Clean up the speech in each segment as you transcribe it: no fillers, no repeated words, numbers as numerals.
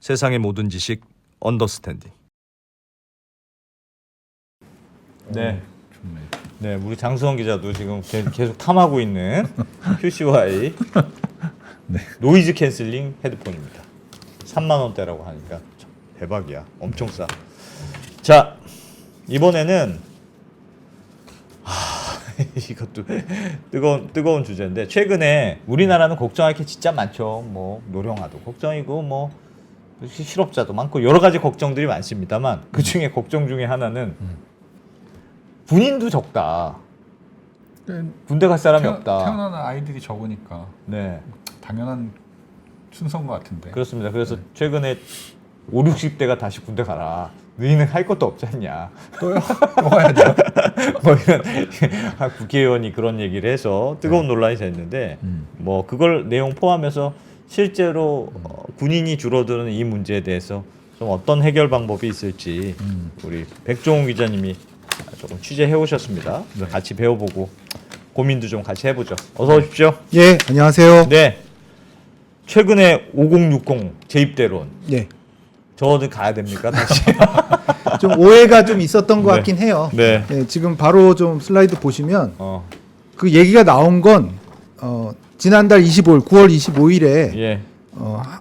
세상의 모든 지식 언더스탠딩. 네. 네, 우리 장수원 기자도 지금 계속 탐하고 있는 QCY 네. 노이즈 캔슬링 헤드폰입니다. 3만 원대라고 하니까 참 대박이야. 엄청 싸. 자, 이번에는 이것도 뜨거운 주제인데, 최근에 우리나라는 걱정할 게 진짜 많죠. 뭐 노령화도 걱정이고 뭐 실업자도 많고 여러 가지 걱정들이 많습니다만, 그 중에 걱정 중에 하나는 군인도 적다. 군대 갈 사람이 없다. 태어나는 아이들이 적으니까 네, 당연한 순서인 것 같은데. 그렇습니다. 그래서 최근에 5, 60대가 다시 군대 가라. 너희는 할 것도 없지 않냐. 또요? 또 가야죠. 뭐 이런 국회의원이 그런 얘기를 해서 뜨거운 논란이 됐는데, 뭐 그걸 내용 포함해서 실제로 군인이 줄어드는 이 문제에 대해서 좀 어떤 해결 방법이 있을지 우리 백종훈 기자님이 조금 취재해 오셨습니다. 그래서 같이 배워보고 고민도 좀 같이 해보죠. 어서 오십시오. 예, 안녕하세요. 네. 최근에 5060 재입대론. 예. 저는 가야 됩니까 다시? 좀 오해가 좀 있었던 것 네. 같긴 해요. 네. 예, 지금 바로 좀 슬라이드 보시면 어, 그 얘기가 나온 건 지난달 25일, 9월 25일에 예.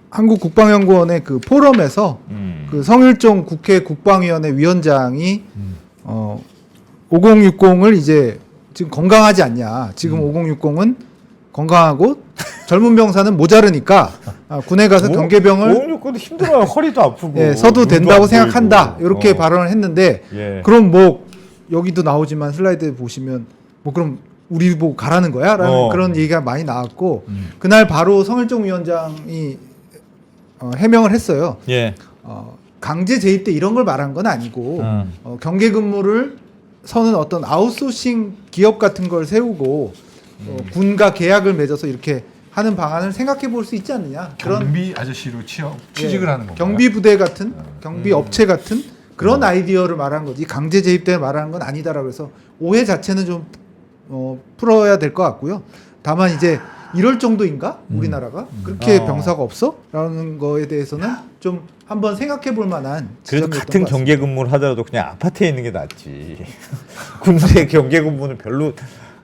한국국방연구원의 그 포럼에서 그 성일종 국회 국방위원회 위원장이 5060을 이제 지금 건강하지 않냐. 지금 5060은 건강하고 젊은 병사는 모자르니까 군에 가서 경계병을 5060도 힘들어요. 허리도 아프고. 예, 서도 눈도 된다고 안 생각한다. 보이고. 이렇게 발언을 했는데, 예. 그럼 뭐 여기도 나오지만 슬라이드 보시면 뭐 그럼 우리 보고 가라는 거야? 라는 그런 얘기가 많이 나왔고, 그날 바로 성일종 위원장이 해명을 했어요. 예. 강제 재입대 이런 걸 말한 건 아니고 경계 근무를 서는 어떤 아웃소싱 기업 같은 걸 세우고 군과 계약을 맺어서 이렇게 하는 방안을 생각해 볼 수 있지 않느냐. 그런 경비 아저씨로 취직을 하는 건가요? 경비 부대 같은 경비 업체 같은 그런 아이디어를 말한 거지, 강제 재입대를 말하는 건 아니다라고 해서 오해 자체는 좀 풀어야 될 것 같고요. 다만 이제 이럴 정도인가 우리나라가 그렇게 병사가 없어?라는 거에 대해서는 좀 한번 생각해 볼 만한 그래도 지점이었던 같은 것 같습니다. 경계 근무를 하더라도 그냥 아파트에 있는 게 낫지. 군대 경계 근무는 별로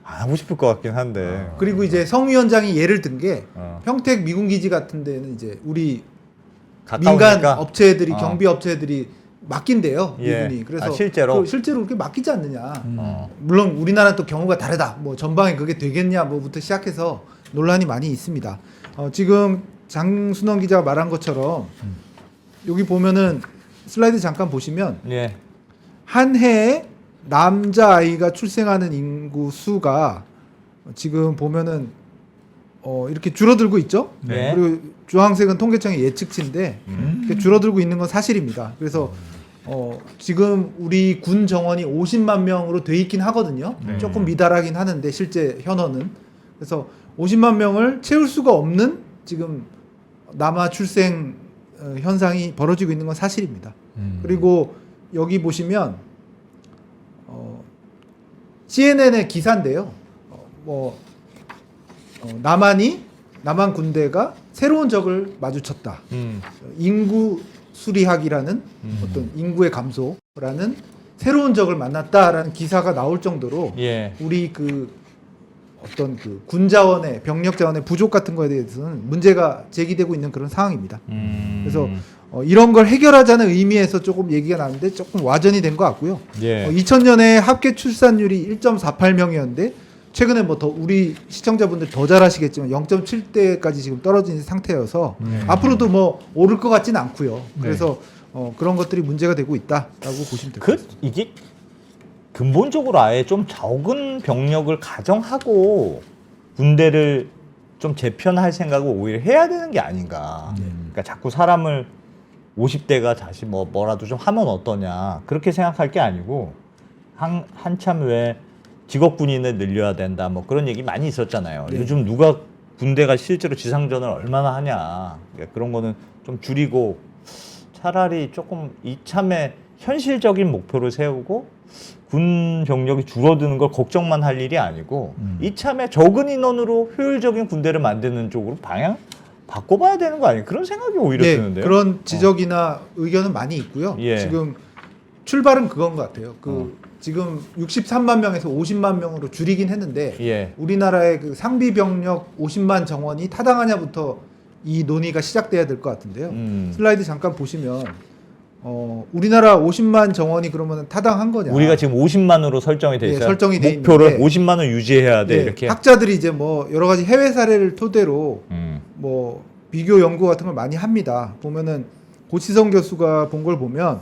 안 하고 싶을 것 같긴 한데. 그리고 이제 성 위원장이 예를 든 게 어. 평택 미군 기지 같은 데는 이제 우리 가까우니까? 민간 업체들이 어. 경비 업체들이 맡긴대요. 예. 미군이. 그래서 실제로? 실제로 그렇게 맡기지 않느냐. 어. 물론 우리나라는 또 경우가 다르다. 뭐 전방에 그게 되겠냐 뭐부터 시작해서 논란이 많이 있습니다. 지금 장순원 기자가 말한 것처럼 여기 보면은 슬라이드 잠깐 보시면 예. 한 해에 남자 아이가 출생하는 인구 수가 지금 보면은 이렇게 줄어들고 있죠. 네. 그리고 주황색은 통계청의 예측치인데 이렇게 줄어들고 있는 건 사실입니다. 그래서 지금 우리 군 정원이 50만 명으로 돼 있긴 하거든요. 네. 조금 미달하긴 하는데 실제 현원은. 그래서 50만 명을 채울 수가 없는 지금 남아 출생 현상이 벌어지고 있는 건 사실입니다. 그리고 여기 보시면 CNN의 기사인데요. 남한 군대가 새로운 적을 마주쳤다. 인구 수리학이라는 어떤 인구의 감소라는 새로운 적을 만났다라는 기사가 나올 정도로 예. 우리 그 어떤 그 군 자원의 병력 자원의 부족 같은 거에 대해서는 문제가 제기되고 있는 그런 상황입니다. 그래서 이런 걸 해결하자는 의미에서 조금 얘기가 나는데 조금 와전이 된 것 같고요. 예. 2000년에 합계 출산율이 1.48명이었는데 최근에 뭐 더 우리 시청자분들 더 잘 아시겠지만 0.7대까지 지금 떨어진 상태여서 앞으로도 뭐 오를 것 같지는 않고요. 그래서 그런 것들이 문제가 되고 있다라고 보시면 될 것 같습니다. 이게 근본적으로 아예 좀 적은 병력을 가정하고 군대를 좀 재편할 생각을 오히려 해야 되는 게 아닌가. 그러니까 자꾸 사람을 50대가 다시 뭐라도 좀 하면 어떠냐 그렇게 생각할 게 아니고 한참 왜 직업 군인을 늘려야 된다 뭐 그런 얘기 많이 있었잖아요. 네. 요즘 누가 군대가 실제로 지상전을 얼마나 하냐. 그러니까 그런 거는 좀 줄이고 차라리 조금 이참에 현실적인 목표를 세우고 군 병력이 줄어드는 걸 걱정만 할 일이 아니고 이참에 적은 인원으로 효율적인 군대를 만드는 쪽으로 방향 바꿔봐야 되는 거 아니에요? 그런 생각이 오히려 네, 드는데요. 그런 지적이나 의견은 많이 있고요. 예. 지금 출발은 그건 것 같아요. 지금 63만 명에서 50만 명으로 줄이긴 했는데 예. 우리나라의 그 상비 병력 50만 정원이 타당하냐부터 이 논의가 시작돼야 될 것 같은데요. 슬라이드 잠깐 보시면 우리나라 50만 정원이 그러면 타당한 거냐? 우리가 지금 50만으로 설정이 돼 예, 있어요. 설정이 돼 목표를 있는데 50만을 유지해야 돼 네, 이렇게. 학자들이 이제 뭐 여러 가지 해외 사례를 토대로 뭐 비교 연구 같은 걸 많이 합니다. 보면은 고치성 교수가 본 걸 보면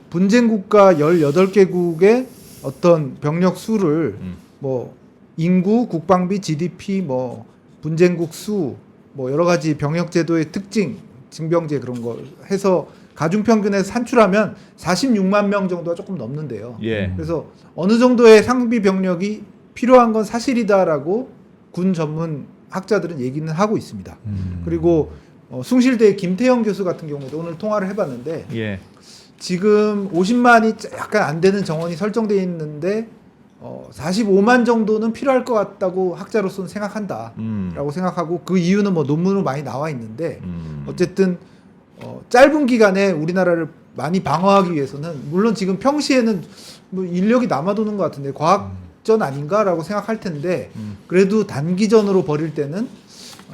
분쟁국가 18개국의 어떤 병력 수를 뭐 인구, 국방비, GDP, 뭐 분쟁국 수, 뭐 여러 가지 병역 제도의 특징, 징병제 그런 거 해서 가중 평균에서 산출하면 46만 명 정도가 조금 넘는데요. 예. 그래서 어느 정도의 상비 병력이 필요한 건 사실이다라고 군 전문 학자들은 얘기는 하고 있습니다. 그리고 숭실대 김태형 교수 같은 경우도 오늘 통화를 해봤는데 예. 지금 50만이 약간 안 되는 정원이 설정되어 있는데 45만 정도는 필요할 것 같다고 학자로서는 생각한다라고 생각하고 그 이유는 뭐 논문으로 많이 나와 있는데 어쨌든 짧은 기간에 우리나라를 많이 방어하기 위해서는 물론 지금 평시에는 뭐 인력이 남아도는 것 같은데 과학전 아닌가라고 생각할 텐데 그래도 단기전으로 벌일 때는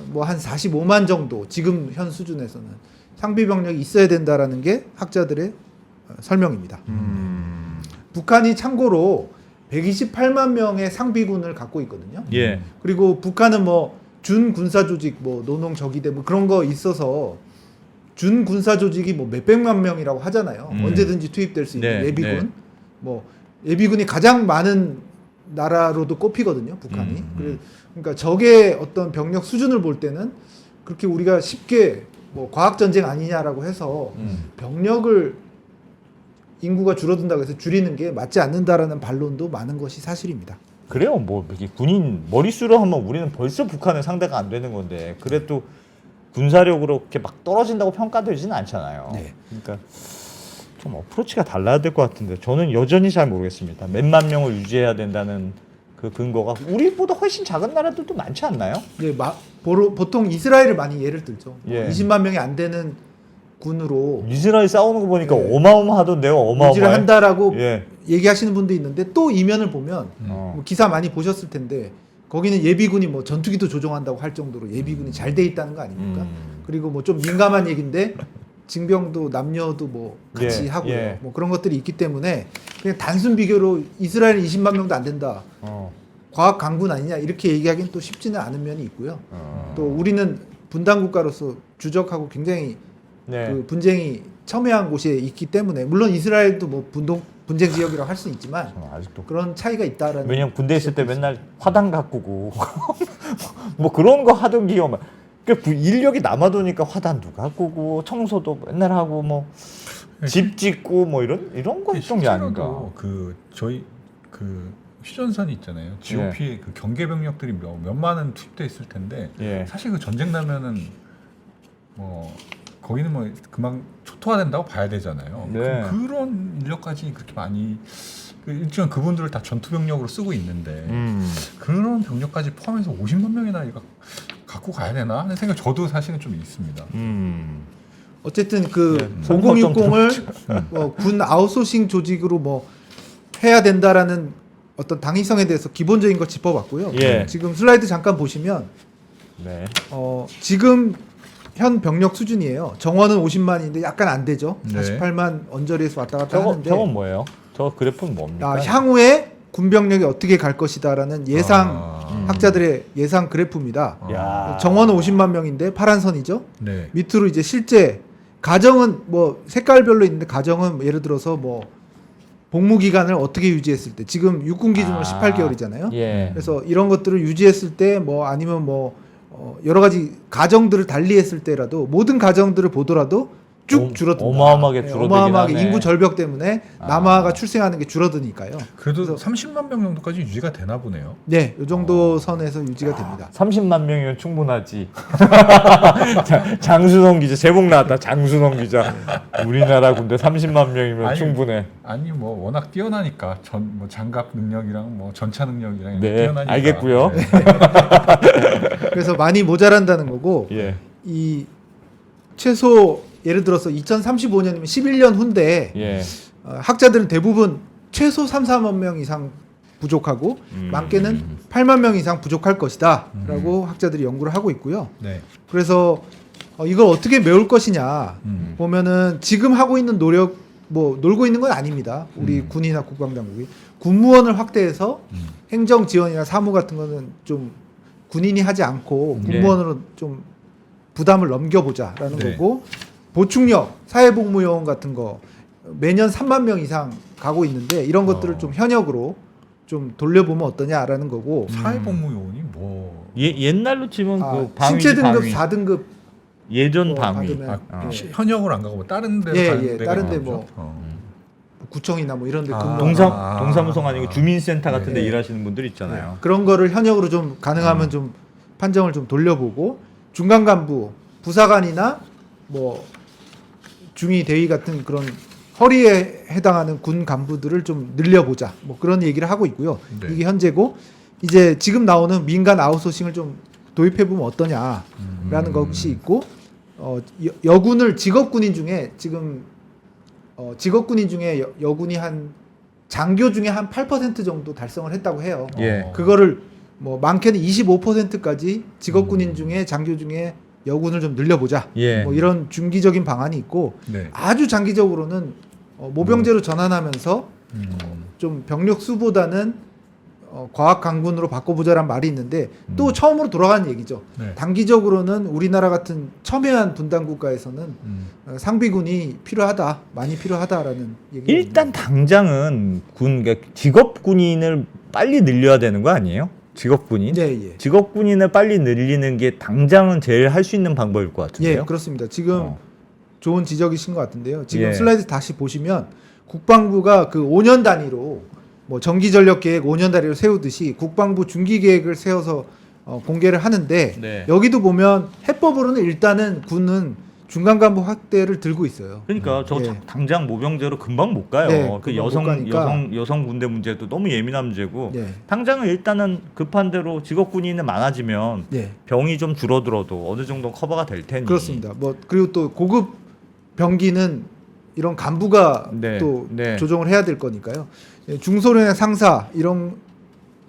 뭐 한 45만 정도 지금 현 수준에서는 상비 병력이 있어야 된다라는 게 학자들의 설명입니다. 북한이 참고로 128만 명의 상비군을 갖고 있거든요. 예. 그리고 북한은 뭐 준군사 조직, 뭐 노농 적이대 뭐 그런 거 있어서 준군사 조직이 뭐 몇백만 명이라고 하잖아요. 언제든지 투입될 수 있는 네, 예비군. 네. 뭐 예비군이 가장 많은 나라로도 꼽히거든요. 북한이. 그러니까 적의 어떤 병력 수준을 볼 때는 그렇게 우리가 쉽게 뭐 과학 전쟁 아니냐라고 해서 병력을 인구가 줄어든다고 해서 줄이는 게 맞지 않는다라는 반론도 많은 것이 사실입니다. 그래요. 뭐 이게 군인 머릿수로 하면 우리는 벌써 북한은 상대가 안 되는 건데 그래도 군사력으로 이렇게 막 떨어진다고 평가되지는 않잖아요. 네. 그러니까 좀 어프로치가 달라야 될 것 같은데 저는 여전히 잘 모르겠습니다. 몇만 명을 유지해야 된다는 그 근거가 우리보다 훨씬 작은 나라들도 많지 않나요? 네, 보통 이스라엘을 많이 예를 들죠. 예. 20만 명이 안 되는 군으로 이스라엘 싸우는 거 보니까 네. 어마어마하던데요. 어마어마해. 유지를 한다라고 예. 얘기하시는 분도 있는데 또 이면을 보면 뭐 기사 많이 보셨을 텐데 거기는 예비군이 뭐 전투기도 조종한다고 할 정도로 예비군이 잘 돼 있다는 거 아닙니까? 그리고 뭐 좀 민감한 얘기인데 징병도 남녀도 뭐 같이 예, 하고요. 예. 뭐 그런 것들이 있기 때문에 그냥 단순 비교로 이스라엘은 20만 명도 안 된다. 과학 강군 아니냐 이렇게 얘기하기는 또 쉽지는 않은 면이 있고요. 또 우리는 분단 국가로서 주적하고 굉장히 네. 그 분쟁이 첨예한 곳에 있기 때문에 물론 이스라엘도 뭐 분쟁 지역이라고 할 수 있지만 저는 아직도 그런 차이가 있다라는. 왜냐면 군대 있을 때 맨날 화단 가꾸고 뭐 그런 거 하던 기억만. 그러니까 인력이 남아도니까 화단 누가 가꾸고 청소도 맨날 하고 뭐 집 짓고 뭐 이런 거 했던 게 아닌가. 실제로도 그 저희 그 휴전선이 있잖아요. GOP의 그 경계 병력들이 몇만은 투입돼 있을 텐데 예. 사실 그 전쟁 나면은 뭐 거기는 뭐 그만 초토화된다고 봐야 되잖아요. 네. 그런 인력까지 그렇게 많이 일종의 그분들을 다 전투 병력으로 쓰고 있는데 그런 병력까지 포함해서 50만 명이나 이거 갖고 가야 되나 하는 생각 저도 사실은 좀 있습니다. 어쨌든 그 네, 5060을 뭐 군 아웃소싱 조직으로 뭐 해야 된다라는 어떤 당위성에 대해서 기본적인 걸 짚어봤고요. 예. 지금 슬라이드 잠깐 보시면 네. 지금 현 병력 수준이에요. 정원은 50만인데 약간 안 되죠. 네. 48만 언저리에서 왔다 갔다 하는데 저건 뭐예요? 저 그래프는 뭡니까? 향후에 군 병력이 어떻게 갈 것이다라는 예상 학자들의 예상 그래프입니다. 야. 정원은 50만 명인데 파란 선이죠. 네. 밑으로 이제 실제 가정은 뭐 색깔별로 있는데 가정은 예를 들어서 뭐 복무 기간을 어떻게 유지했을 때 지금 육군 기준으로 18개월이잖아요. 예. 그래서 이런 것들을 유지했을 때 뭐 아니면 뭐 여러 가지 가정들을 달리했을 때라도 모든 가정들을 보더라도 쭉 줄어든다. 어마어마하게 네, 줄어들긴 어마어마하게 하네. 인구 절벽 때문에 남아가 출생하는 게 줄어드니까요. 그래도 그래서- 30만 명 정도까지 유지가 되나 보네요. 네, 이 정도 선에서 유지가 됩니다. 30만 명이면 충분하지. 장순원 기자 제목 나왔다. 장순원 기자. 우리나라 군대 30만 명이면 아니, 충분해. 아니 뭐 워낙 뛰어나니까 뭐 장갑 능력이랑 뭐 전차 능력이랑 이렇게 네, 뛰어나니까. 알겠고요. 네. 그래서 많이 모자란다는 거고 예, 이 최소 예를 들어서 2035년이면 11년 후인데 예. 학자들은 대부분 최소 3, 4만 명 이상 부족하고 많게는 8만 명 이상 부족할 것이다라고 학자들이 연구를 하고 있고요. 네. 그래서 이걸 어떻게 메울 것이냐 보면은 지금 하고 있는 노력 뭐 놀고 있는 건 아닙니다. 우리 군이나 국방당국이 군무원을 확대해서 행정 지원이나 사무 같은 거는 좀 군인이 하지 않고 군무원으로 좀 부담을 넘겨보자라는 네. 거고 보충력 사회복무요원 같은 거 매년 3만 명 이상 가고 있는데 이런 것들을 좀 현역으로 좀 돌려보면 어떠냐라는 거고 사회복무요원이 뭐 옛날로 치면 그 방위, 신체 등급 방위. 4등급 예전 뭐 방위. 받으면 현역을 안 가고 뭐 다른 데로 예, 가는 예, 데가 다른 데 나오죠? 뭐 구청이나 뭐 이런 데 아, 근무 동사무소 아니고 주민센터 같은 데 네. 일하시는 분들 있잖아요. 그런 거를 현역으로 좀 가능하면 좀 판정을 좀 돌려보고 중간 간부, 부사관이나 뭐 중위 대위 같은 그런 허리에 해당하는 군 간부들을 좀 늘려보자. 뭐 그런 얘기를 하고 있고요. 네. 이게 현재고 이제 지금 나오는 민간 아웃소싱을 좀 도입해 보면 어떠냐라는 것이 있고 여군을 직업군인 중에 지금 직업군인 중에 여군이 한 장교 중에 한 8% 정도 달성을 했다고 해요. 예. 그거를 뭐 많게는 25%까지 직업군인 중에 장교 중에 여군을 좀 늘려보자. 예. 뭐 이런 중기적인 방안이 있고 네. 아주 장기적으로는 모병제로 전환하면서 좀 병력 수보다는 과학 강군으로 바꿔보자란 말이 있는데 또 처음으로 돌아가는 얘기죠. 네. 단기적으로는 우리나라 같은 첨예한 분단 국가에서는 상비군이 필요하다, 많이 필요하다라는 얘기가 일단 당장은 그러니까 직업 군인을 빨리 늘려야 되는 거 아니에요? 직업 군인? 네, 예. 직업 군인을 빨리 늘리는 게 당장은 제일 할 수 있는 방법일 것 같은데요. 예, 그렇습니다. 지금 어. 좋은 지적이신 것 같은데요. 지금 예. 슬라이드 다시 보시면 국방부가 그 5년 단위로 뭐 정기 전력 계획 5년 단위로 세우듯이 국방부 중기 계획을 세워서 공개를 하는데 네. 여기도 보면 해법으로는 일단은 군은 중간 간부 확대를 들고 있어요. 그러니까 저 예. 당장 모병제로 금방 못 가요. 네, 그 금방 못 가니까. 여성 군대 문제도 너무 예민한 문제고 예. 당장은 일단은 급한 대로 직업 군인이 많아지면 예. 병이 좀 줄어들어도 어느 정도 커버가 될 테니. 그렇습니다. 뭐 그리고 또 고급 병기는 이런 간부가 네, 또 네. 조정을 해야 될 거니까요. 예, 중소련의 상사 이런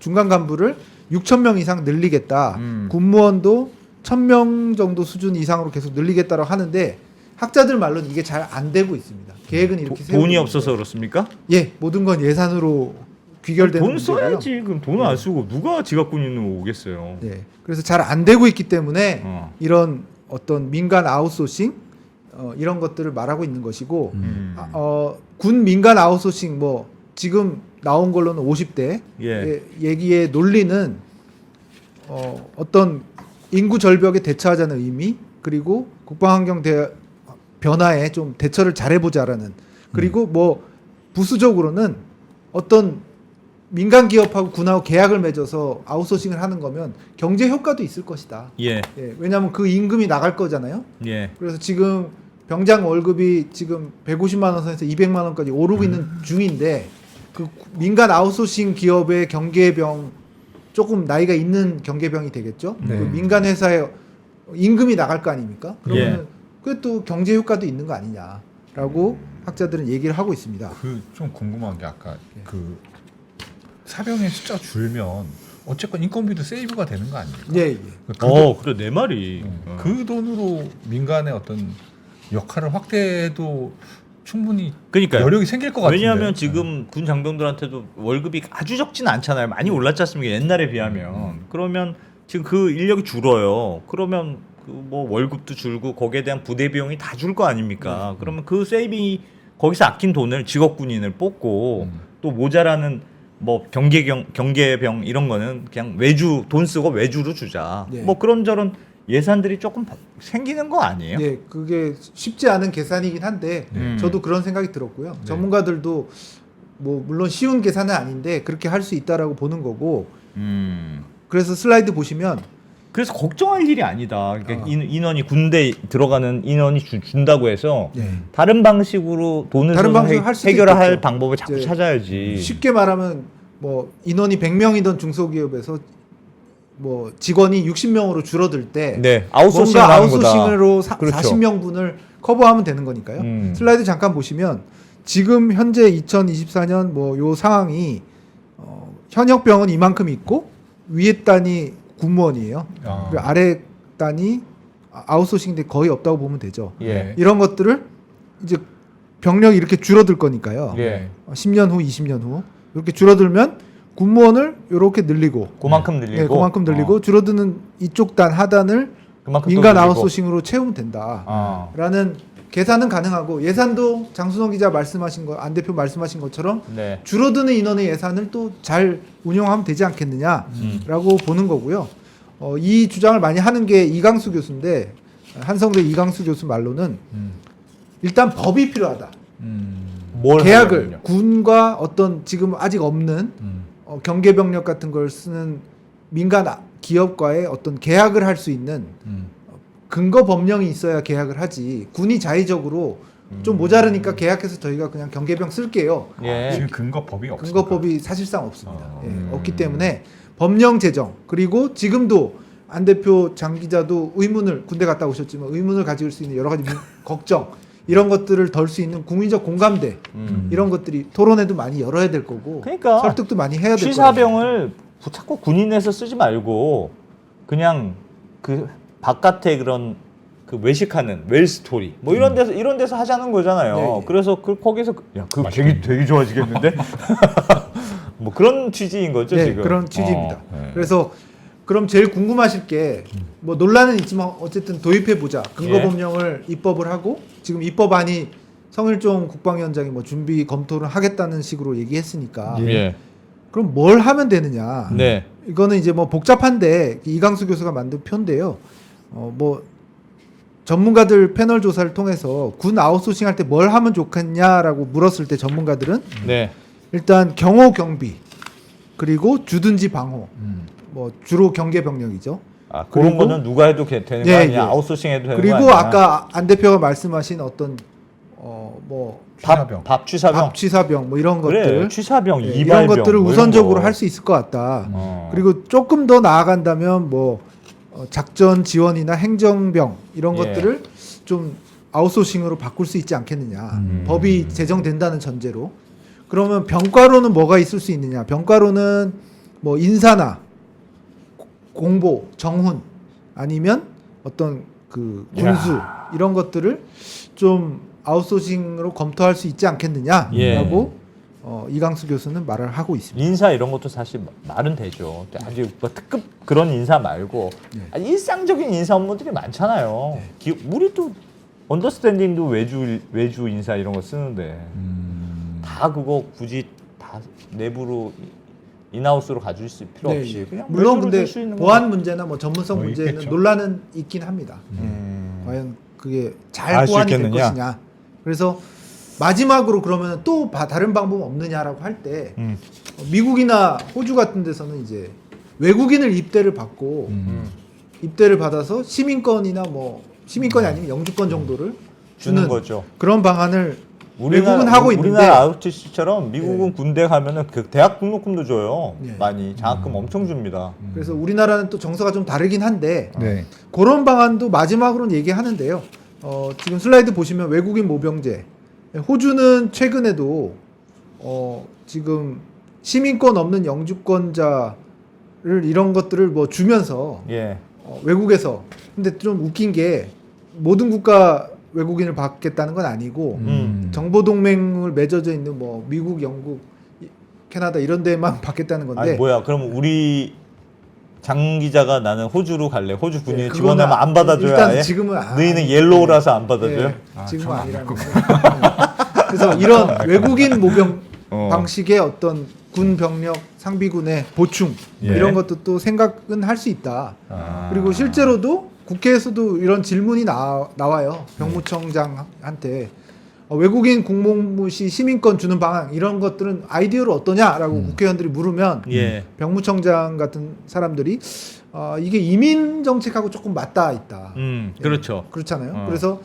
중간 간부를 6천 명 이상 늘리겠다. 군무원도 1,000명 정도 수준 이상으로 계속 늘리겠다라고 하는데 학자들 말로는 이게 잘 안 되고 있습니다. 계획은 이렇게 세우고 돈이 있는데. 없어서 그렇습니까? 예, 모든 건 예산으로 귀결되는 돈 문제고요. 써야지. 그럼 돈을 안 쓰고 누가 직업 군인으로 오겠어요. 네, 그래서 잘 안 되고 있기 때문에 어. 이런 어떤 민간 아웃소싱 이런 것들을 말하고 있는 것이고 군 민간 아웃소싱 뭐 지금 나온 걸로는 50대 예. 얘기의 논리는 어떤 인구 절벽에 대처하자는 의미 그리고 국방환경 변화에 좀 대처를 잘해보자라는 그리고 뭐 부수적으로는 어떤 민간 기업하고 군하고 계약을 맺어서 아웃소싱을 하는 거면 경제 효과도 있을 것이다. 예. 예, 왜냐하면 그 임금이 나갈 거잖아요. 예. 그래서 지금 병장 월급이 지금 150만 원 선에서 200만 원까지 오르고 있는 중인데 그 민간 아웃소싱 기업의 경계병 조금 나이가 있는 경계병이 되겠죠. 네. 그 민간 회사에 임금이 나갈 거 아닙니까? 그러면 예. 그게 또 경제 효과도 있는 거 아니냐라고 학자들은 얘기를 하고 있습니다. 그 좀 궁금한 게 아까 그 사병의 숫자 줄면 어쨌건 인건비도 세이브가 되는 거 아닙니까? 예, 예. 그래 내 말이. 그 돈으로 민간의 어떤 역할을 확대해도 충분히 그러니까요. 여력이 생길 것 같은데. 왜냐하면 지금 군 장병들한테도 월급이 아주 적진 않잖아요. 많이 올랐지 않습니까? 옛날에 비하면. 그러면 지금 그 인력이 줄어요. 그러면 그 뭐 월급도 줄고 거기에 대한 부대 비용이 다 줄 거 아닙니까? 그러면 그 세이빙이 거기서 아낀 돈을 직업군인을 뽑고 또 모자라는 뭐 경계병 이런 거는 그냥 외주 돈 쓰고 외주로 주자. 네. 뭐 그런저런 예산들이 조금 생기는 거 아니에요? 네, 그게 쉽지 않은 계산이긴 한데 저도 그런 생각이 들었고요. 네. 전문가들도 뭐 물론 쉬운 계산은 아닌데 그렇게 할 수 있다라고 보는 거고. 그래서 슬라이드 보시면 그래서 걱정할 일이 아니다. 그러니까 어. 인원이 군대 들어가는 인원이 준다고 해서 네. 다른 방식으로 돈을 다른 써서 방식으로 할 수도 해결할 있겠죠. 방법을 자꾸 이제 찾아야지. 쉽게 말하면 뭐 인원이 100명이던 중소기업에서 뭐 직원이 60명으로 줄어들 때 네, 아웃소싱을 뭔가 하는 거다. 아웃소싱으로 그렇죠. 40명분을 커버하면 되는 거니까요. 슬라이드 잠깐 보시면 지금 현재 2024년 뭐 요 상황이 현역병은 이만큼 있고 위에 단이 군무원이에요. 아. 그리고 아래 단이 아웃소싱인데 거의 없다고 보면 되죠. 예. 이런 것들을 이제 병력이 이렇게 줄어들 거니까요. 예. 10년 후, 20년 후 이렇게 줄어들면 군무원을 이렇게 늘리고 그만큼 늘리고. 네, 그만큼 늘리고 줄어드는 이쪽 단 하단을 그만큼 또 민간 늘리고. 아웃소싱으로 채우면 된다라는 아. 계산은 가능하고 예산도 장순원 기자 말씀하신 거, 안 대표 말씀하신 것처럼 네. 줄어드는 인원의 예산을 또 잘 운용하면 되지 않겠느냐라고 보는 거고요. 이 주장을 많이 하는 게 이강수 교수인데 한성대 이강수 교수 말로는 일단 법이 필요하다. 뭘 계약을 하려면요? 군과 어떤 지금 아직 없는 경계병력 같은 걸 쓰는 민간 기업과의 어떤 계약을 할 수 있는 근거 법령이 있어야 계약을 하지 군이 자의적으로 좀 모자르니까 계약해서 저희가 그냥 경계병 쓸게요. 예. 지금 근거법이 없습니다. 근거법이 사실상 없습니다. 예, 음. 없기 때문에 법령 제정 그리고 지금도 안 대표 장 기자도 의문을 군대 갔다 오셨지만 의문을 가질 수 있는 여러 가지 걱정 이런 것들을 덜 수 있는 국민적 공감대 이런 것들이 토론회도 많이 열어야 될 거고 그러니까 설득도 많이 해야 될 거고 취사병을 자꾸 군인에서 쓰지 말고 그냥 그 바깥에 그런 그 외식하는 웰스토리 뭐 이런 데서 하자는 거잖아요. 네. 그래서 거기서 그 되게 좋아지겠는데 뭐 그런 취지인 거죠 네, 지금. 그런 취지입니다. 네. 그래서 그럼 제일 궁금하실 게 뭐 논란은 있지만 어쨌든 도입해 보자. 근거 예. 법령을 입법을 하고 지금 입법안이 성일종 국방위원장이 뭐 준비 검토를 하겠다는 식으로 얘기했으니까 예. 그럼 뭘 하면 되느냐? 네. 이거는 이제 뭐 복잡한데 이강수 교수가 만든 표인데요. 뭐 전문가들 패널 조사를 통해서 군 아웃소싱 할 때 뭘 하면 좋겠냐라고 물었을 때 전문가들은 네. 일단 경호 경비 그리고 주둔지 방호 뭐 주로 경계 병력이죠. 아, 그런 그리고- 거는 누가 해도 되는 거 예, 아니야? 예. 아웃소싱 해도 되는 거 그리고 아니야? 아까 안 대표가 말씀하신 어떤 뭐 취사병. 밥 취사병. 밥 취사병 뭐 이런 그래. 것들 취사병, 예, 이발병 이런 것들을 뭐 우선적으로 거. 할 수 있을 것 같다. 어. 그리고 조금 더 나아간다면 뭐 작전 지원이나 행정병 이런 예. 것들을 좀 아웃소싱으로 바꿀 수 있지 않겠느냐. 법이 제정된다는 전제로. 그러면 병과로는 뭐가 있을 수 있느냐. 병과로는 뭐 인사나 공보, 정훈 아니면 어떤 그 군수 이런 것들을 좀 아웃소싱으로 검토할 수 있지 않겠느냐라고 예. 이강수 교수는 말을 하고 있습니다. 인사 이런 것도 사실 말은 되죠. 아주 뭐 특급 그런 인사 말고 아주 일상적인 인사 업무들이 많잖아요. 우리도 언더스탠딩도 외주 인사 이런 거 쓰는데 다 그거 굳이 다 내부로 인하우스로 가질 수 필요 네, 없이 예. 그냥 물론 외주로 근데 줄수 있는 보안 문제나 뭐 전문성 뭐 문제는 있겠죠. 논란은 있긴 합니다. 과연 그게 잘 할수 보완이 될 있겠느냐? 것이냐. 그래서 마지막으로 그러면 또 다른 방법 없느냐라고 할 때 미국이나 호주 같은 데서는 이제 외국인을 입대를 받고 입대를 받아서 시민권이나 뭐 시민권이 아니면 영주권 정도를 주는 거죠. 그런 방안을 외국은 하고 있는데 우리나라 ROTC처럼 미국은 네. 군대 가면은 그 대학 등록금도 줘요. 네. 많이 장학금 엄청 줍니다. 그래서 우리나라는 또 정서가 좀 다르긴 한데 네. 그런 방안도 마지막으로는 얘기하는데요. 지금 슬라이드 보시면 외국인 모병제. 호주는 최근에도 지금 시민권 없는 영주권자를 이런 것들을 뭐 주면서 예. 외국에서 근데 좀 웃긴 게 모든 국가 외국인을 받겠다는 건 아니고 정보 동맹을 맺어져 있는 뭐 미국, 영국, 캐나다 이런 데만 받겠다는 건데 아니 뭐야? 그럼 우리 장 기자가 나는 호주로 갈래. 호주 군인에 그거는 지원하면 안 받아줘요. 일단 아예? 지금은 너희는 옐로우라서 안 받아줘요? 네, 지금은 저는 안 아니라는 할 거예요. 그래서 이런 외국인 모병 어. 방식의 어떤 군 병력 상비군의 보충 예. 이런 것도 또 생각은 할 수 있다. 아. 그리고 실제로도 국회에서도 이런 질문이 나와요. 병무청장한테 외국인 공무시 시민권 주는 방안 이런 것들은 아이디어로 어떠냐라고 국회의원들이 물으면 예. 병무청장 같은 사람들이 이게 이민 정책하고 조금 맞닿아 있다. 그렇죠. 그렇잖아요. 그래서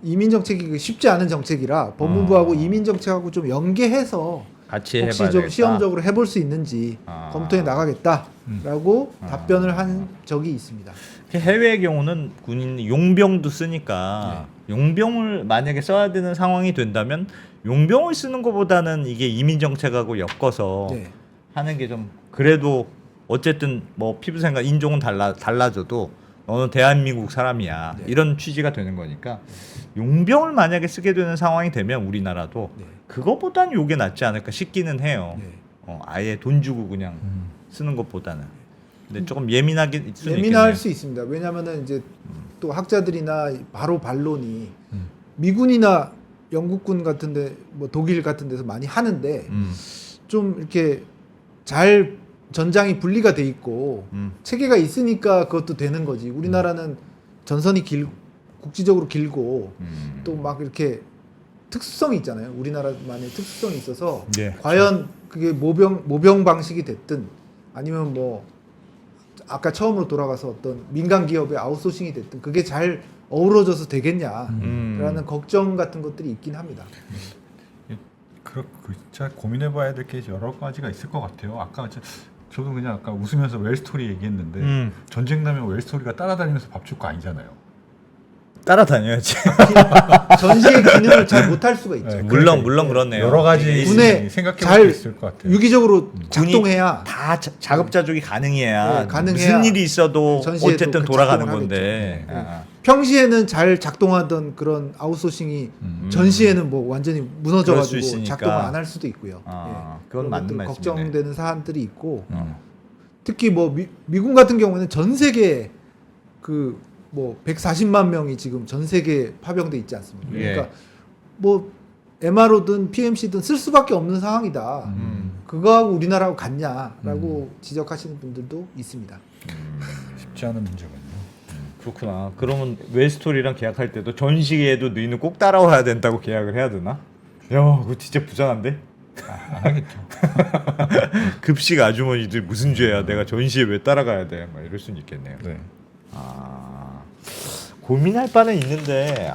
이민 정책이 쉽지 않은 정책이라 법무부하고 이민 정책하고 좀 연계해서 같이 해봐야 혹시 좀 되겠다. 시험적으로 해볼 수 있는지 검토해 나가겠다라고 답변을 한 적이 있습니다. 해외의 경우는 군인 용병도 쓰니까 용병을 만약에 써야 되는 상황이 된다면 용병을 쓰는 것보다는 이게 이민 정책하고 엮어서 네. 하는 게 좀 그래도 어쨌든 뭐 피부색과 인종은 달라져도 너는 대한민국 사람이야 네. 이런 취지가 되는 거니까 용병을 만약에 쓰게 되는 상황이 되면 우리나라도 네. 그것보단 요게 낫지 않을까 싶기는 해요. 네. 아예 돈 주고 그냥 쓰는 것보다는. 근데 조금 예민하긴 수는 예민할 있겠네요. 수 있습니다. 왜냐하면은 이제 또 학자들이나 바로 반론이 미군이나 영국군 같은데 뭐 독일 같은 데서 많이 하는데 좀 이렇게 잘 전장이 분리가 돼 있고 체계가 있으니까 그것도 되는 거지. 우리나라는 전선이 국지적으로 길고 또 막 이렇게 특수성이 있잖아요. 우리나라만의 특수성이 있어서 예. 과연 그게 모병 방식이 됐든 아니면 뭐 아까 처음으로 돌아가서 어떤 민간 기업의 아웃소싱이 됐든 그게 잘 어우러져서 되겠냐라는 걱정 같은 것들이 있긴 합니다. 진짜 고민해봐야 될 게 여러 가지가 있을 것 같아요. 저도 그냥 아까 웃으면서 웰스토리 얘기했는데 전쟁 나면 웰스토리가 따라다니면서 밥 줄 거 아니잖아요. 따라다녀야지. 전시의 기능을 잘 못할 수가 있죠. 네, 물론 그렇네요. 여러 가지 군에 생각해볼 잘 수 있을 것 같아요. 유기적으로 작동해야 다 자급자족이 가능해야, 네, 가능해야 무슨 일이 있어도 전시에도 어쨌든 그 돌아가는 작동을 건데. 하겠죠. 네. 평시에는 잘 작동하던 그런 아웃소싱이 전시에는 뭐 완전히 그럴 수 무너져가지고 있으니까. 작동을 안 할 수도 있고요. 그건 그런 맞는 것들 말씀이네. 걱정되는 사안들이 있고 특히 뭐 미군 같은 경우에는 전 세계 그 뭐 140만 명이 지금 전 세계에 파병돼 있지 않습니까? 예. 그러니까 뭐 MRO든 PMC든 쓸 수밖에 없는 상황이다. 그거하고 우리나라하고 같냐라고 지적하시는 분들도 있습니다. 쉽지 않은 문제군요. 그렇구나. 그러면 웰스토리랑 계약할 때도 전시에도 너희는 꼭 따라와야 된다고 계약을 해야 되나? 야, 그거 진짜 부장한데? 안 하겠죠. 급식 아주머니들 무슨 죄야? 내가 전시에 왜 따라가야 돼? 막 이럴 수는 있겠네요. 네. 고민할 바는 있는데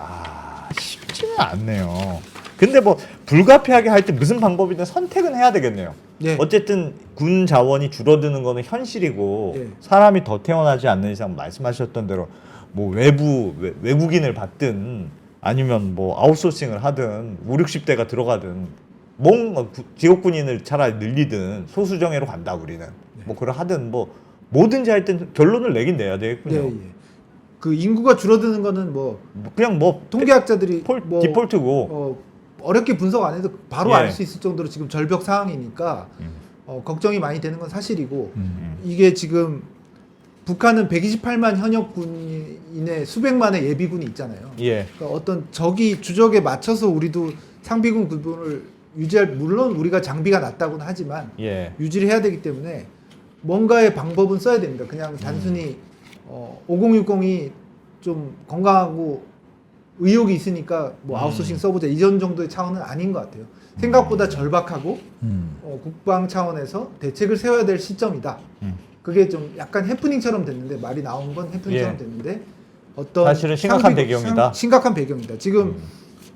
쉽지는 않네요. 근데 뭐 불가피하게 할 때 무슨 방법이든 선택은 해야 되겠네요. 예. 어쨌든 군 자원이 줄어드는 거는 현실이고 예. 사람이 더 태어나지 않는 이상 말씀하셨던 대로 뭐 외국인을 받든 아니면 뭐 아웃소싱을 하든 5, 60대가 들어가든 뭔가 지역군인을 차라리 늘리든 소수정예로 간다 우리는 뭐 그걸 하든 뭐 뭐든지 할 땐 결론을 내긴 내야 되겠군요. 예, 예. 그 인구가 줄어드는 거는 뭐 그냥 뭐 통계학자들이 뭐 디폴트고 어렵게 분석 안 해도 바로 예. 알 수 있을 정도로 지금 절벽 상황이니까 걱정이 많이 되는 건 사실이고 이게 지금 북한은 128만 현역 군인의 수백만의 예비군이 있잖아요. 예. 그러니까 어떤 적이 주적에 맞춰서 우리도 상비군 구분을 유지할 물론 우리가 장비가 낮다고는 하지만 예. 유지를 해야 되기 때문에 뭔가의 방법은 써야 됩니다. 그냥 단순히 5060이 좀 건강하고 의욕이 있으니까 뭐 아웃소싱 써보자 이전 정도의 차원은 아닌 것 같아요. 생각보다 절박하고 국방 차원에서 대책을 세워야 될 시점이다. 그게 좀 약간 해프닝처럼 됐는데 말이 나온 건 해프닝처럼 예. 됐는데 어떤 사실은 심각한 배경이다. 심각한 배경이다. 지금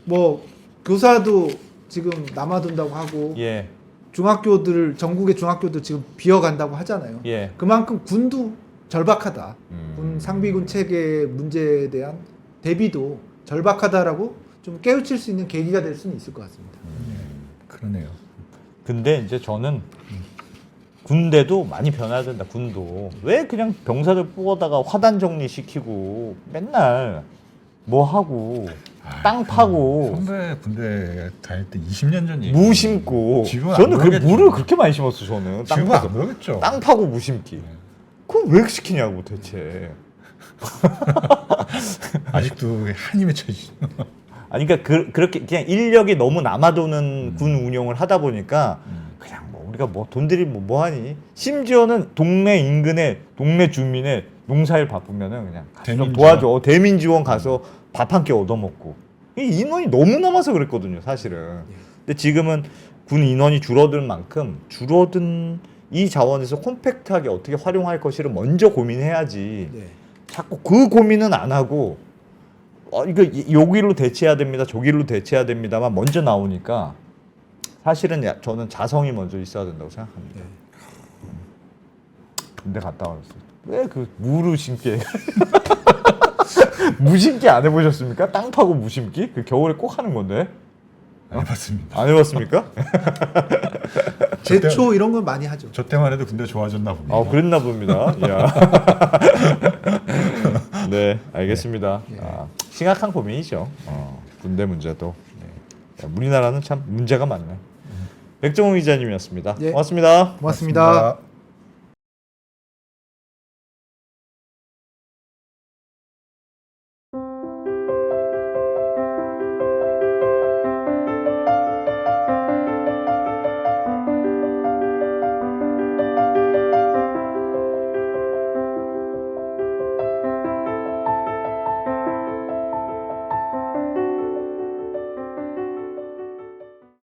뭐 교사도 지금 남아둔다고 하고 예. 중학교들 전국의 중학교들 지금 비어간다고 하잖아요. 예. 그만큼 군도 절박하다. 군 상비군 체계 문제에 대한 대비도 절박하다라고 좀 깨우칠 수 있는 계기가 될 수는 있을 것 같습니다. 그러네요. 근데 이제 저는 군대도 많이 변해야 된다. 군도 왜 그냥 병사들 뽑아다가 화단 정리시키고 맨날 뭐 하고 땅 파고 선배 군대 다닐 때 20년 전 얘기. 무 심고 지금은 저는 안 그 그러겠죠. 무를 그렇게 많이 심었어. 저는 땅 지금은 안 파고 그러겠죠. 땅 파고 무 심기. 그걸 왜 시키냐고 대체. 아직도 한이 맺혀있죠. 아니 그러니까 그렇게 그냥 인력이 너무 남아도는 군 운영을 하다 보니까 그냥 뭐 우리가 너희가 뭐 돈들이 뭐하니? 심지어는 동네 인근에 동네 주민의 농사일 바쁘면은 그냥 가서 좀 대민 도와줘. 대민 지원 가서 밥 한 끼 얻어먹고. 이 인원이 너무 남아서 그랬거든요, 사실은. 근데 지금은 군 인원이 줄어들 만큼 줄어든 이 자원에서 콤팩트하게 어떻게 활용할 것이를 먼저 고민해야지. 네. 자꾸 그 고민은 안 하고 이거 여기로 대체해야 됩니다. 저기로 대체해야 됩니다만 먼저 나오니까 사실은 저는 자성이 먼저 있어야 된다고 생각합니다. 네. 근데 갔다 왔어요. 왜 그 무를 심기 무심기 안 해보셨습니까? 땅 파고 무심기? 그 겨울에 꼭 하는 건데 안 해봤습니다. 안 해봤습니까? 제초 이런 건 많이 하죠. 저 때만 해도 군대 좋아졌나 봅니다. 그랬나 봅니다. 이야. 네, 알겠습니다. 예. 심각한 고민이죠. 군대 문제도. 네. 우리나라는 참 문제가 많네. 백종훈 기자님이었습니다. 예. 고맙습니다. 고맙습니다.